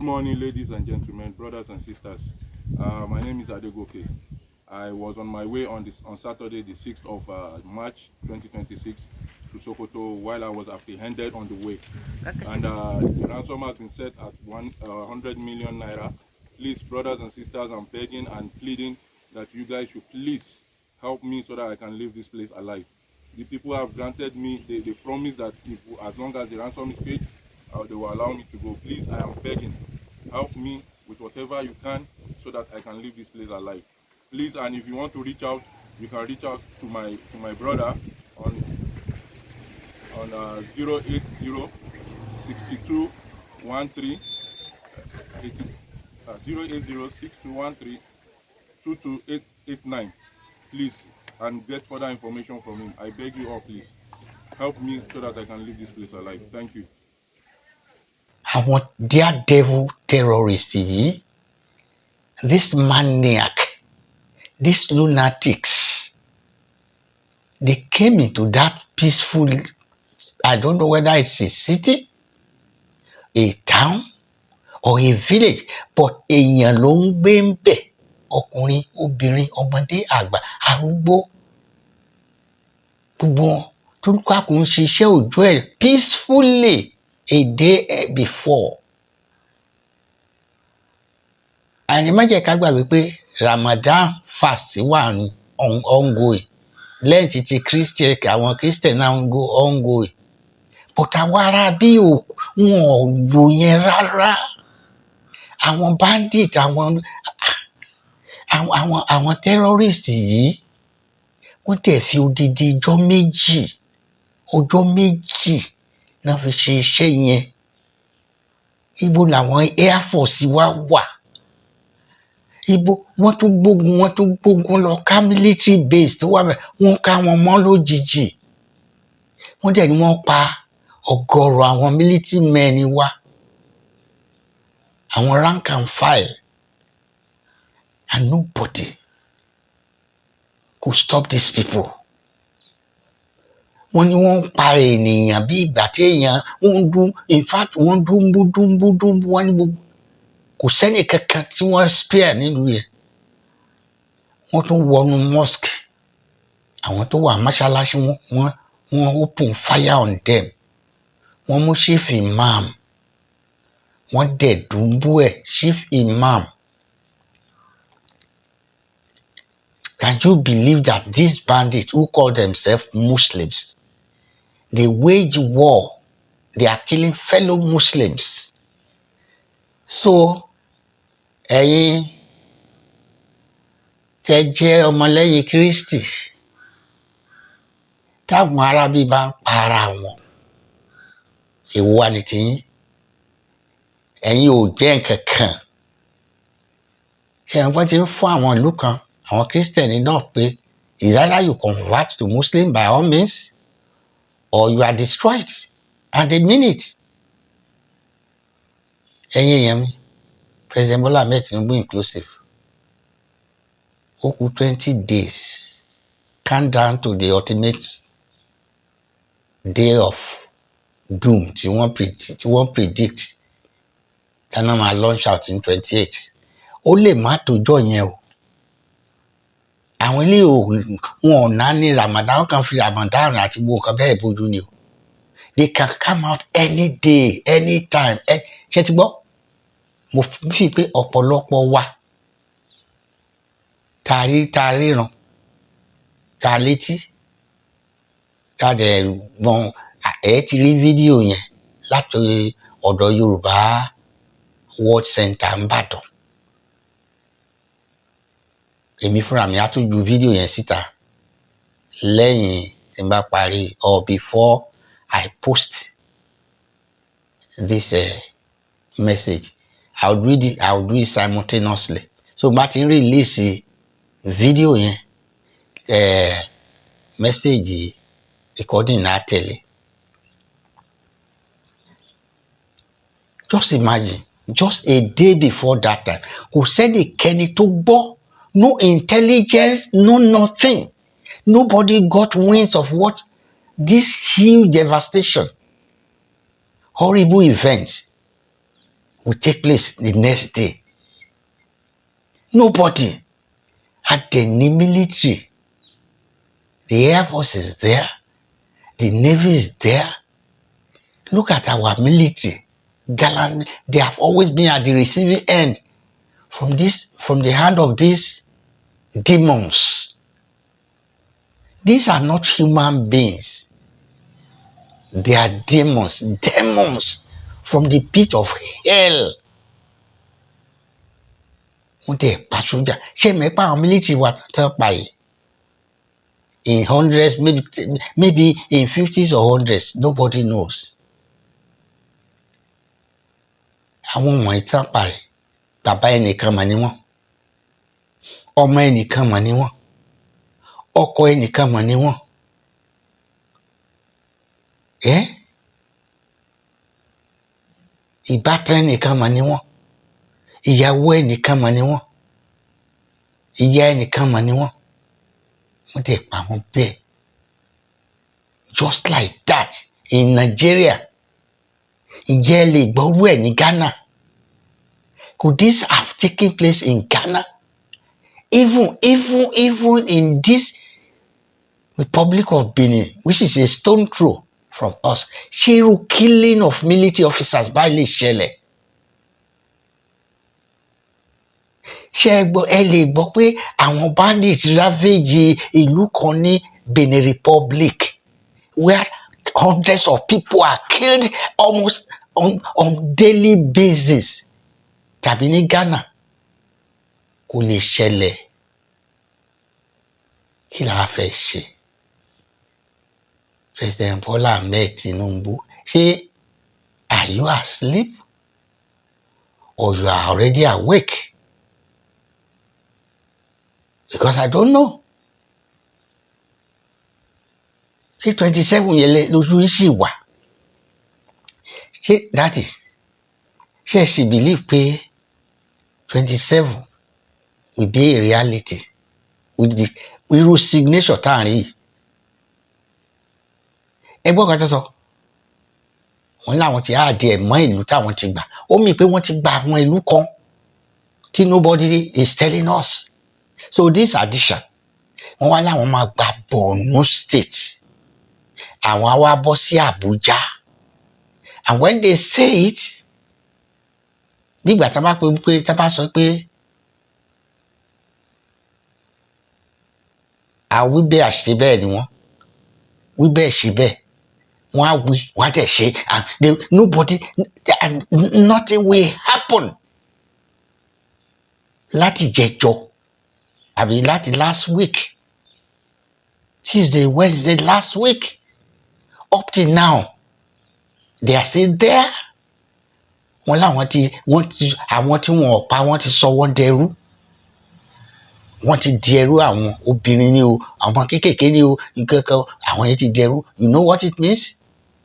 morning, ladies and gentlemen, brothers and sisters. My name is Adegoke. I was on my way on Saturday, the 6th of March 2026 to Sokoto while I was apprehended on the way. And the ransom has been set at 100 million naira. Please, brothers and sisters, I'm begging and pleading that you guys should please help me so that I can leave this place alive. The people have granted me, they promised that as long as the ransom is paid, they will allow me to go. Please, I am begging, help me with whatever you can so that I can leave this place alive. Please, and if you want to reach out, you can reach out to my brother on 080 62 13 080 6213 22889. Please, and get further information from him. I beg you all, please help me so that I can leave this place alive. Thank you. Àwọn daredevil terrorists yìí, this maniac, these lunatics, they came into that peaceful, I don't know whether it's a city, a town, or a village, but èèyàn ló ń gbé ń bẹ̀, ọkùnrin, obìnrin, ọmọdé, àgbà, arúgbó, gbogbo wọn tó ń kàkó ń ṣiṣẹ́ òjò ẹ̀ peacefully a day before. Àní má jẹ́ ká gbàgbé pé Ramadan fast wà ongoing, lẹ́yìn tí Christian àwọn Christian náà ń go ongoing, but àwọn ará bí wọn ò lò yẹn rárá. Àwọn bandit, àwọn terrorist yìí, wọ́n dẹ̀ fi odidi ọjọ́ méjì náà fi ṣe iṣẹ́ yẹn. Ibo làwọn Air Force wa wà? Ibo wọ́n tún gbógun lọ ká military base tó wà bẹ́ẹ̀, wọ́n ká wọn mọ́ lójijì. Wọ́n dẹ̀ ni wọ́n pa ọ̀gọ̀rọ̀ àwọn military men wa, àwọn rank and file, and nobody could stop these people. Wọ́n ní wọ́n pa ènìyàn bí ìgbà tí èèyàn ń dún, in fact wọ́n dúnbú wọ́n ní gbogbo, kò sẹ́ni kankan tí wọ́n spare nílùú yẹn. Wọ́n tún wọnú mosque, àwọn tó wà mọ́ṣáláṣí wọ́n open fire on them. Wọ́n mú chief imam, wọ́n dẹ̀ dùnbú ẹ̀, chief imam. Can you believe that these bandits who call themselves Muslims, they wage war, they are killing fellow Muslims? So, ẹ̀yin tẹ́ jẹ́ ọmọlẹ́yìn Kristi, táwọn arábí bá ń para wọn, èwo wá ní tiyín? Ẹ̀yin ò jẹ́ nǹkan kan. Ṣé wọ́n ti ń fún àwọn ìlú kan, àwọn Christian náà pé is either you convert to Muslim by all means or you are destroyed, and they mean it. Ẹ̀yin èèyàn mi, President Bola Ahmed Tinubu inclusive, ó kù 20 days, count down to the ultimate day of doom tí wọ́n predict tánà máa launch out in 28. Ó lè má tójọ́ yẹn o. Àwọn ilé wọn ò ná ní Ramadan, wọ́n kàn fi Ramadan àti gbogbo nǹkan bẹ́ẹ̀ bójú ni o. They can come out any day, anytime. Ṣé ti gbọ́? Mo fi pé ọ̀pọ̀lọpọ̀ wa ta ríran, ta létí, ta dẹ̀ gbọ́n, ti rí fídíò yẹn láti ọ̀dọ̀ Yorùbá World Center ńbàdàn. Èmi fúnra mi á tún ju fídíò yẹn síta lẹ́yìn tí n bá parí or before I post this message. I will do it simultaneously. So bá ti release fídíò yẹn, message recording náà tẹ̀lé. Just imagine, just a day before that time, kò sẹ́nìkẹ́ni tó gbọ́, no intelligence, no nothing. Nobody got winds of what this huge devastation, horrible event will take place the next day. Nobody. At the military, the Air Force is there, the Navy is there. Look at our military. Gallant, they have always been at the receiving end from the hand of these demons. These are not human beings. They are demons from the pit of hell. Wọ́n tẹ̀ pa sójà. Ṣé mẹ́pà àwọn military wa tán pa yìí? In hundreds, maybe in 50s or hundreds, nobody knows. Àwọn wọ̀nyí tán pa yìí, bàbá ẹnìkan mà ni wọ́n, ọmọ ẹnìkan mà ni wọ́n, ọkọ ẹnìkan mà ni wọ́n. Ìbátan ẹnìkan mà ni wọ́n, ìyàwó ẹnìkan mà ni wọ́n, ìyá ẹnìkan mà ni wọ́n. Wọ́n dẹ̀ pa wọ́n bẹ́ẹ̀. Just like that in Nigeria. Ǹjẹ́ ẹ lè gbọ́rú ẹ̀ ní Ghana? Could this have taken place in Ghana? Even in this Republic of Benin, which is a stone throw from us, ṣé irú killing of military officers bá lè ṣẹlẹ̀? Ṣé ẹ lè gbọ́ pé àwọn bandits ravage ìlú kan ní Benin Republic where hundreds of people are killed almost on daily basis? Tàbí ní Ghana? Kò lè ṣẹlẹ̀. Kí la fẹ́ ṣe? President Bola Ahmed Tinubu, ṣé are you asleep or you are already awake? Because I don't know. Ṣé 27 yẹn lójú yìí sì wà? Ṣé that is, ṣé ẹ sì believe pé 27 will be a reality with the irú signature tá à ń rí yìí? Ẹgbọ́n kan tó sọ, wọ́n láwọn ti àdé ẹ̀ mọ́ ìlú táwọn ti gbà. Ó mì pé wọ́n ti gba àwọn ìlú kan tí nobody is telling us. So this addition, wọ́n wá láwọn máa gba Borno State. Àwọn á wá bọ́ sí Abuja. And when they say it, nígbà tá a bá sọ pé àwí bẹ́ẹ̀ àṣẹ bẹ́ẹ̀ ni wọ́n, wí bẹ́ẹ̀ ṣe bẹ́ẹ̀, wọ́n á wí, wọ́n á dẹ̀ ṣe, and nothing will happen. Láti jẹjọ àbí láti last week, Tuesday, Wednesday last week, up till now, they are still there. Wọ́n láwọn àwọn tí wọ́n pa wọ́n ti sọ wọ́n dẹrú. Wọ́n ti di ẹrú àwọn obìnrin ni o, àwọn kéékèèké ni o, ìkẹ́kẹ́ àwọn yẹn ti di ẹrú. You know what it means?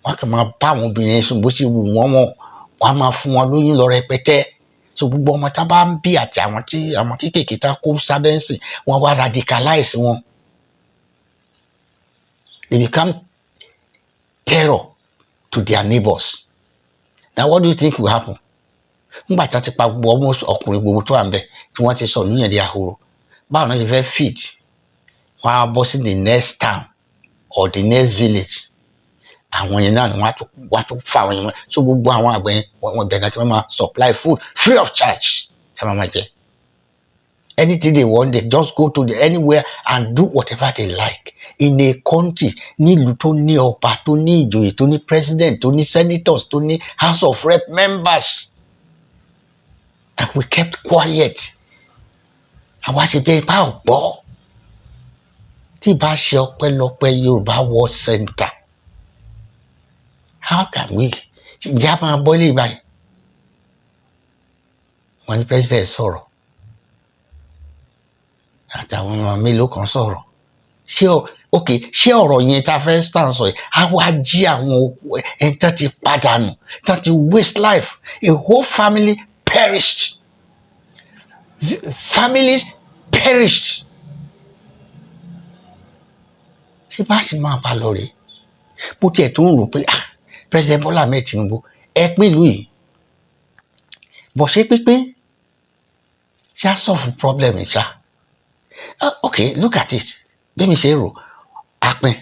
Wọ́n kàn máa bá àwọn obìnrin yẹn sùn bó ṣe wù wọ́n á máa fún wọn lóyún lọ rẹpẹtẹ. So gbogbo ọmọ tá bá ń bí àti àwọn kéékèèké tá kó sábẹ́ ń sìn, wọ́n wá radicalize wọn. They become terror to their neighbors. Now what do you think will happen? Nígbà tí wọ́n ti pa gbogbo almost ọkùnrin gbogbo tó wà ń bẹ̀ tí wọ́n ti sọ lóyún ẹ̀dí ahoro, báwo náà ṣe fẹ́ feed? Wọ́n á bọ́ sí the next town or the next village. Àwọn yẹn náà ni wọ́n á tún fà àwọn yẹn. So gbogbo àwọn àgbẹ̀ yẹn wọ́n bẹ̀rẹ̀ láti máa supply food free of charge. Ṣé máa jẹ? Anything they want, they just go to anywhere and do whatever they like. In a country, nílùú tó ní ọba, tó ní ìjòyè, tó ní president, tó ní senators, tó ní House of Rep members. And we kept quiet. Àwa ṣe bẹ́ẹ̀ bá ò gbọ́. Tí bá ṣe ọpẹ́lọpẹ́ Yorùbá World Center. How can we? Ìjà máa bọ́ lè báyìí. Wọ́n ní president sọ̀rọ̀. Àtàwọn ọmọ mélòó kan sọ̀rọ̀. Ṣé ọ̀rọ̀ yẹn tá a fẹ́ start sọ yìí, á wá jí àwọn ẹni tán ti pàdánù, tán ti waste life. A whole family perished. Families perished. Ṣé bá ṣe máa bá lọ rèé? Bó tiẹ̀ tó ń rò pé President Bola Ahmed Tinubu ẹ pín ìlú yìí, bọ̀ ṣé pínpín ṣá solve problem ṣá. Okay, look at it bí mi ṣe rò apin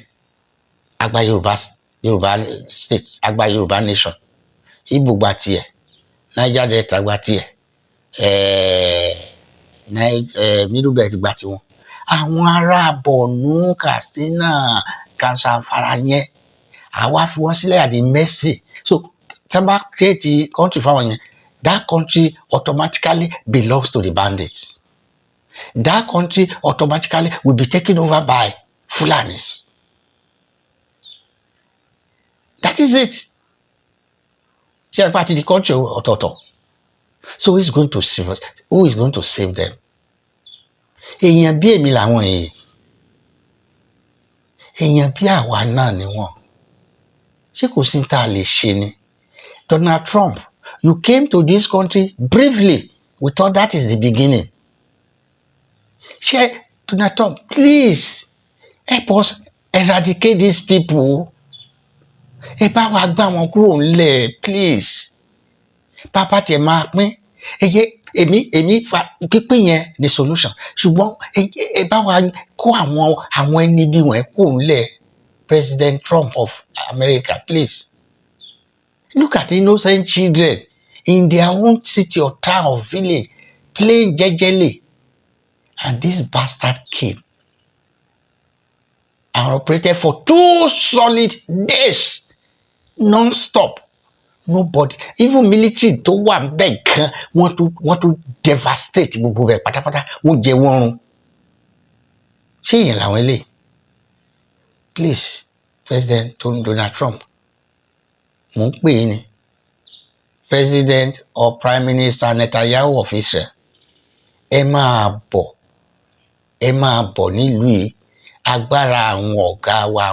àgbà Yorùbá state àgbà Yorùbá nation Igbo gba tiẹ̀ Niger Delta gba tiẹ̀ Middle Belt gba tiwọn àwọn ará Borno Katsina Zamfara yẹn àwa fi wọ́n sílẹ̀ at the mercy so tí wọ́n bá create country fáwọn yẹn that country automatically belongs to the bandits. That country automatically will be taken over by Fulanis. That is it. Ṣé ẹ party the country ọ̀tọ̀ọ̀tọ̀? So who is going to save us? Who is going to save them? Èèyàn bí èmi làwọn èèyàn bí àwa náà ni wọ́n. Ṣé kò sí tá a lè ṣe ni? Donald Trump, you came to this country bravely. We thought that is the beginning. Ṣé Donald Trump, please help us eradicate these people. Ẹ bá wa gbá wọn kúrò ńlẹ̀ please. Bàbá tiẹ̀ máa pín. Èmi fa pípín yẹn the solution. Ṣùgbọ́n ẹ bá wa kó àwọn ẹni bí wọ́n kúrò ńlẹ̀. President Trump of America, please. Look at innocent children in their own city or town or village playing jejely. And this bastard came and operated for 2 solid days non-stop. Nobody, even military tó wà bẹ́ẹ̀ gan wọ́n tún devastate gbogbo bẹ́ẹ̀ pátápátá wọ́n jẹ wọ́n run. Ṣé èèyàn làwọn eléyìí? Please, President Donald Trump, mo ń pè é ní President or Prime Minister Netanyahu of Israel. Ẹ máa bọ̀ nílùú yìí agbára àwọn ọ̀gá wa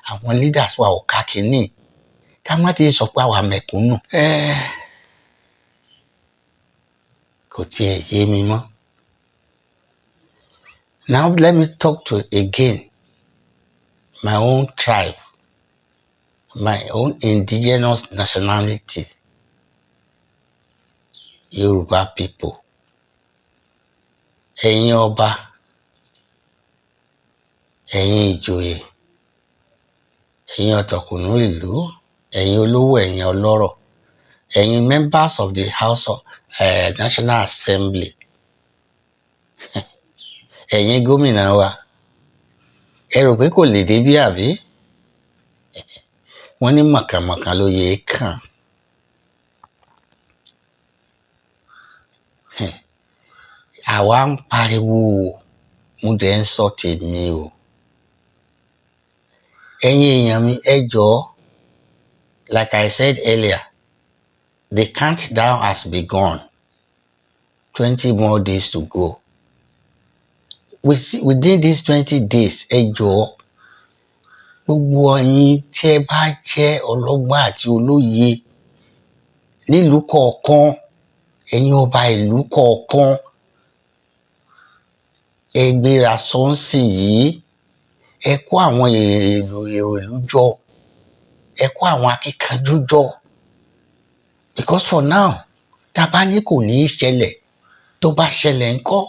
àwọn leaders wa ọ̀ka kìíní ká má ti sọ pé àwa mẹ̀kúnnù. Kò tiẹ̀ yé mi mọ́. Now let me talk to again my own tribe, my own indigenous nationality, Yoruba people. Ẹ̀yin ọba, ẹ̀yin ìjòyè, ẹ̀yin ọ̀tọ̀kùnú ìlú, ẹ̀yin olówó, ẹ̀yin ọlọ́rọ̀, ẹ̀yin members of the House of National Assembly, ẹ̀yin gómìnà wa, ẹ rò pé kò lè débí àbí? Wọ́n ní mọ̀kànmọ̀kàn ló yẹ kàn. Àwa ń pariwo mo dẹ̀ ń sọ tèmi o. Ẹ̀yin èèyàn mi ẹ jọ̀ọ́, like I said earlier, the countdown has begun. 20 more days to go. Within these 20 days, ẹ jọ̀ọ́, gbogbo ẹ̀yin tí ẹ bá jẹ́ ọlọ́gbọ́n àti olóye nílùú kọ̀ọ̀kan, ẹ̀yin ọba ìlú kọ̀ọ̀kan, ẹ gbéra sọ́nsìn yìí, ẹ kó àwọn èrò ìlú jọ, ẹ kó àwọn akíkanjú jọ. Because for now, tá a bá ní kò ní í ṣẹlẹ̀, tó bá ṣẹlẹ̀ ńkọ́?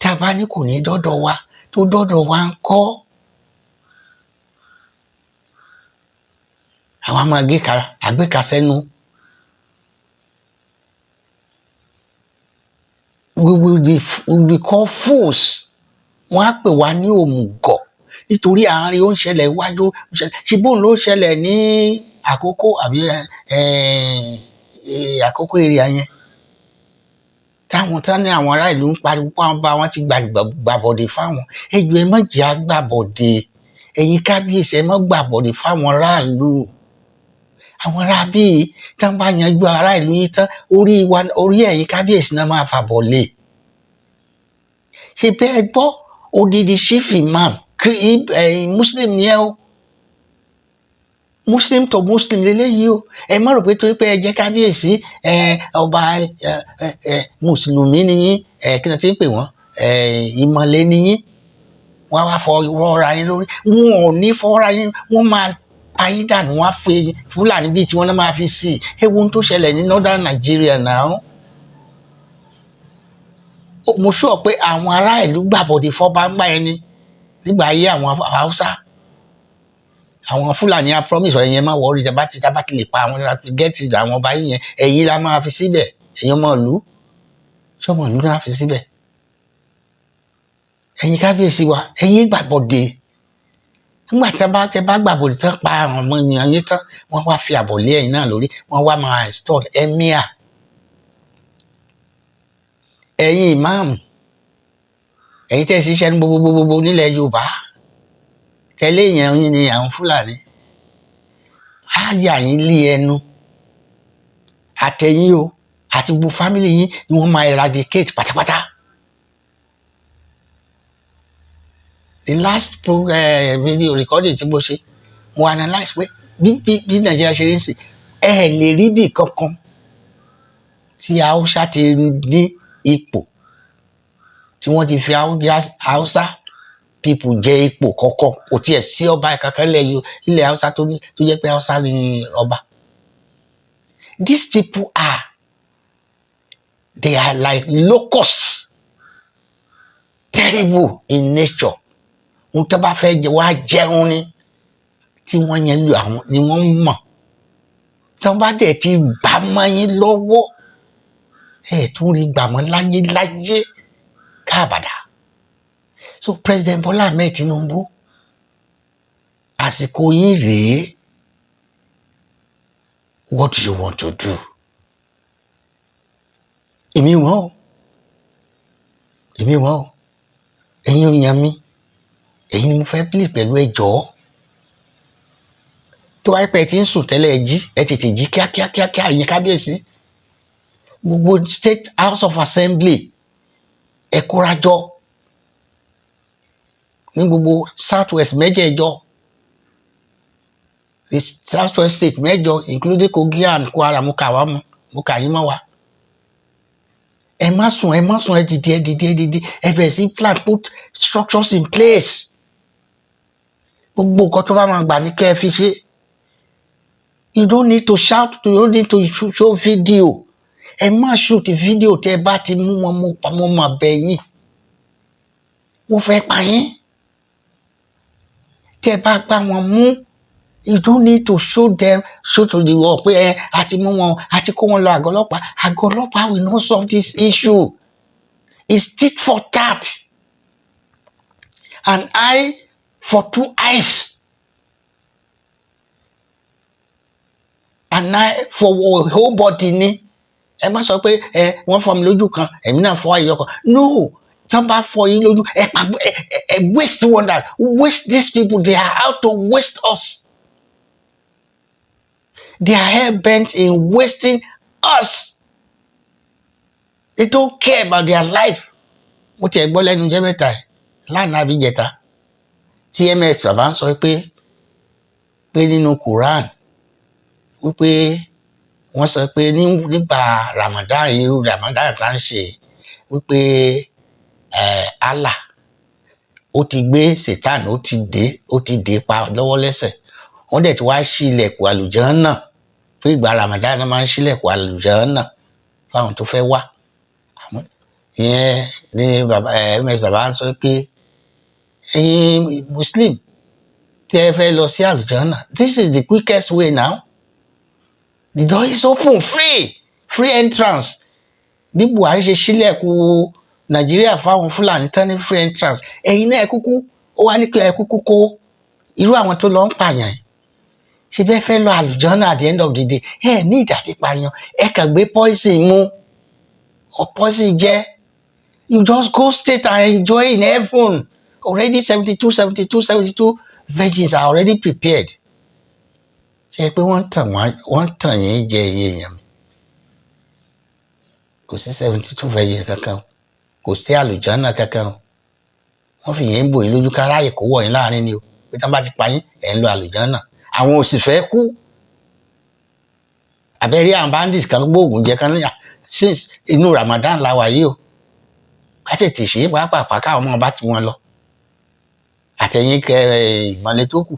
Tá a bá ní kò ní dọ́dọ̀ wa, tó dọ́dọ̀ wa ńkọ́? Àwa máa àgbéka sẹ́nu. We will be called fools. Wọ́n á pè wá ní òmùgọ̀ nítorí àárín ó ń ṣẹlẹ̀ iwájú. Ṣé bóun ló ṣẹlẹ̀ ní àkókò àbí àkókò èrè yẹn? Táwọn tán ní àwọn ará ìlú ń pariwo pé àwọn bá wọn ti gbàbọ̀dè fáwọn. Ẹ jọ̀ọ́ ẹ má jẹ́ á gbàbọ̀dè. Ẹ̀yin kábíyèsí ẹ má gbàbọ̀dè fáwọn aráàlú. Àwọn ará bíi tí wọ́n bá yanjú ará ìlú yìí tán orí ẹ̀yin kábíyèsí náà máa fàbọ̀ lé. Ṣé bẹ́ẹ̀ gbọ́ odidi chief imam muslim ni ẹ o. Muslim to muslim lélẹ́yìí o. Ẹ má rò pé torí pé ẹ jẹ́ kábíyèsí ọba mùsùlùmí ni yín kí ni a ti ń pè wọ́n ìmọ̀lẹ̀ ni yín. Wọ́n á wá fọwọ́ra yín lórí. Wọn ò ní fọwọ́ra yín, wọ́n máa pa yín dànù, wọ́n á fi Fúlàní bíi tí wọ́n náà máa fi sí i. Ewu tó ṣẹlẹ̀ ní northern Nigeria náà. Mo sọ pé àwọn ará ìlú gbàbọ̀dé fọ́ba ń gbà ẹni nígbà ayé àwọn Haúsá. Àwọn Fúlàní á promise ẹ̀yin má wọrí tábà ti lè pa àwọn get rid àwọn ọba yìí yẹn, ẹ̀yin la máa fi síbẹ̀, ẹ̀yin ọmọ ìlú. Ṣé ọmọ ìlú náà fi síbẹ̀? Ẹ̀yin kábíyèsí wa, ẹ̀yin gbàbọ̀dé. Nígbà tí ẹ bá gbàbọ̀dé tán pa àwọn ọmọ ènìyàn yín tán, wọ́n wá fi àbọ̀ lé ẹ̀yin náà lórí, wọ́n wá máa install emir. Ẹ̀yin ìmáàmù, ẹ̀yin tẹ́ ṣiṣẹ́ ní gbogbo nílẹ̀ Yorùbá, tẹ́lẹ̀ èèyàn yín ni àwọn Fúlàní. Á yà yín lé ẹnu. Àtẹ̀yìn o àti gbogbo fámìlì yín ni wọ́n máa eradicate pátápátá. The last video recording tí mo ṣe, mo analyse pé bí Nàìjíríà ṣe rí sí ẹ lè rí bí kankan tí Haúsá ti ní ipò tí wọ́n ti fi Haúsá people jẹ ipò kọ̀ọ̀kan, kò tiẹ̀ sí ọba kankan ilẹ̀ Haúsá tó jẹ́ pé Haúsá ni ọba. These people they are like locusts, terrible in nature. Ohun tó bá fẹ́ jẹ wá jẹun ni tí wọ́n yẹn lu àwọn ni wọ́n mọ̀. Tí wọ́n bá dẹ̀ ti gbà mọ́ yín lọ́wọ́, ẹ̀ tún rí gbà mọ́ láyé káàbàdà. So President Bola Ahmed Tinubu, àsìkò yín rèé. What do you want to do? Èmi wọ́n o, ẹ̀yin ò yan mi, ẹ̀yin ni mo fẹ́ play pẹ̀lú ẹjọ́. Tó wáyé pé ẹ ti ń sùn tẹ́lẹ̀ ẹ tètè jí kíákíá ẹ̀yin kábíyèsí. Gbogbo State House of Assembly ẹ kórajọ ní gbogbo Southwest mẹ́jẹ̀ẹ̀jọ, the Southwest state mẹ́jọ including Kogi and Kwara, mo kà yín mọ́ wa. Ẹ má sùn, ẹ dìde, ẹ bẹ̀rẹ̀ sí plan, put structures in place. Gbogbo nǹkan tó bá máa gbà ní kẹ́ ẹ fi ṣe. You don't need to shout, you don't need to show video. Ẹ má shoot video tẹ́ ẹ bá ti mú wọn mo mọ̀ bẹ̀ yín. Wọ́n fẹ́ pa yín. Tẹ́ ẹ bá gbá wọn mú, you don't need to show to the world pé àti mú wọn, àti kó wọn lọ àgọ́ ọlọ́pàá. Àgọ́ ọlọ́pàá will not solve this issue. It's tit for tat. An eye for two eyes. An eye for whole body ni. Ẹ má sọ pé wọ́n fọ́ mi lójú kan, èmi náà fọ́ ẹyọ kan. No, tí wọ́n bá fọ́ yín lójú, waste wonder, waste these people. They are out to waste us. They are hell bent in wasting us. They don't care about their life. Mo tiẹ̀ gbọ́ lẹ́nu jẹ́ mẹ́ta ẹ̀ lánàá bí jẹta tí MS bàbá ń sọ pé nínú Quran wípé wọ́n sọ pé nígbà Ramadan, irú Ramadan tá ń ṣe, wípé Allah ó ti gbé Satan, ó ti dé pa lọ́wọ́ lẹ́sẹ̀. Wọ́n dẹ̀ ti wá ṣí ilẹ̀kùn àlùjánnà fún ìgbà Ramadan náà, máa ń ṣí ilẹ̀kùn àlùjánnà fáwọn tó fẹ́ wá. Ìyẹn ni MS bàbá ń sọ pé ẹ̀yin Muslim tí ẹ fẹ́ lọ sí àlùjánnà, this is the quickest way now. The door is open, free entrance. Bí Buhari ṣe ṣílẹ̀kùn Nàìjíríà fáwọn Fúlàní tán ní free entrance, ẹ̀yin náà ó wá ní pé ẹ kúkú kó irú àwọn tó lọ ń pààyàn yìí. Ṣé bẹ́ẹ̀ fẹ́ lọ àlùjánnà at the end of the day? Ní ìdàtí pààyàn, ẹ kàn gbé poison mu or poison jẹ́. You just go straight and enjoy in heaven. Already 72 virgins are already prepared. Ṣé pé wọ́n tàn yín jẹ èèyàn mi? Kò sí 72 virgins kankan, kò sí àlùjánnà kankan. Wọ́n fi yẹn ń bò yín lójú káráyè kó wọ̀ yín láàrin ni o. Pé tí wọ́n bá ti pa yín, ẹ̀ ń lọ àlùjánnà. Àwọn ò sì fẹ́ kú. Àbẹ̀rí àwọn bandits kan gbóògùn jẹ kan níyà since inú Ramadan la wà yìí o. Ká tètè ṣe é pàápàá káwọn ọmọ bá ti wọn lọ. Àtẹ̀yìn ìmọ̀lẹ̀ tó kù.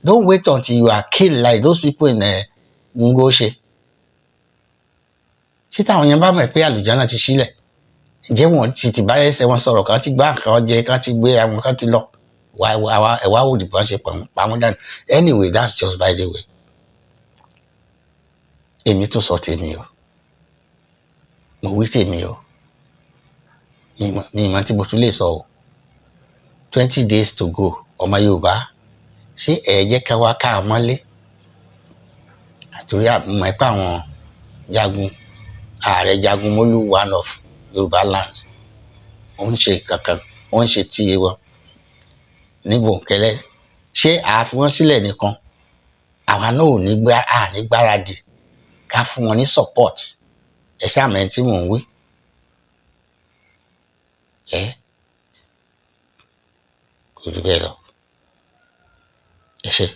Don't wait until you are killed like those people in Ngoshe. Ṣé táwọn yẹn bá mọ̀ pé àlùjánnà ti sílẹ̀, ǹjẹ́ wọ́n ti bá ẹsẹ̀ wọn sọ̀rọ̀ kan ti gbá nǹkan jẹ kan ti gbé àwọn kan ti lọ ẹ̀wá wò dìbò ṣe pa wọ́n dànù. Anyway, that's just by the way. Èmi tó sọ tèmi o, mo wí tèmi o, mi ìmọ̀ tí mo tún lè sọ o. 20 days to go, ọmọ Yorùbá, ṣé ẹ jẹ́ ká wá ká mọ́lé? Àtòrí àmọ́ ẹ̀pẹ́ àwọn jagun, ààrẹ jagun mólú one of Yorùbá land, ó ń ṣe kankan, ó ń ṣe tíye wọn ní bòńkẹ́lẹ́. Ṣé àfi wọ́n sílẹ̀ nìkan? Àwa náà ò ní gbáradì ká fún wọn ní support. Ẹ ṣàmẹ́ tí mò ń wí. Kò jù bẹ́ẹ̀ lọ. Ẹ ṣé.